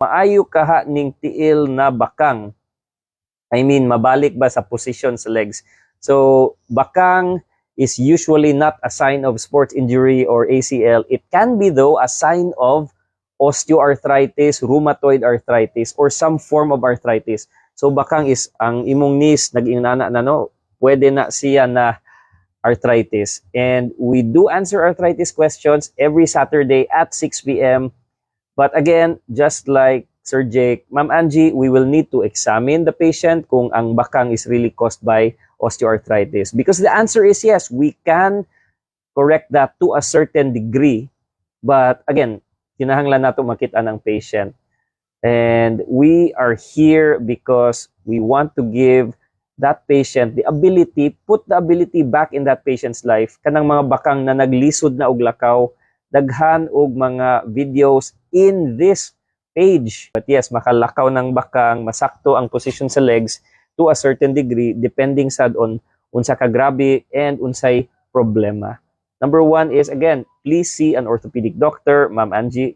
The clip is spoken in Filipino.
maayo kaha ning tiil na bakang. I mean, mabalik ba sa position sa legs. So, bakang is usually not a sign of sports injury or ACL. It can be though a sign of osteoarthritis, rheumatoid arthritis, or some form of arthritis. So bakang is ang imong knees nag-inana na no, pwede na siya na arthritis. And we do answer arthritis questions every Saturday at 6 p.m. But again, just like Sir Jake, Ma'am Angie, we will need to examine the patient kung ang bakang is really caused by osteoarthritis. Because the answer is yes, we can correct that to a certain degree. But again, kinahanglan nato makita ng patient. And we are here because we want to give that patient the ability, put the ability back in that patient's life. Kanang mga bakang na naglisod na og lakaw, daghan og mga videos in this page. But yes, makalakaw ng bakang, masakto ang position sa legs to a certain degree, depending sad on unsa ka grabe and unsay problema. Number one is, again, please see an orthopedic doctor, Ma'am Angie.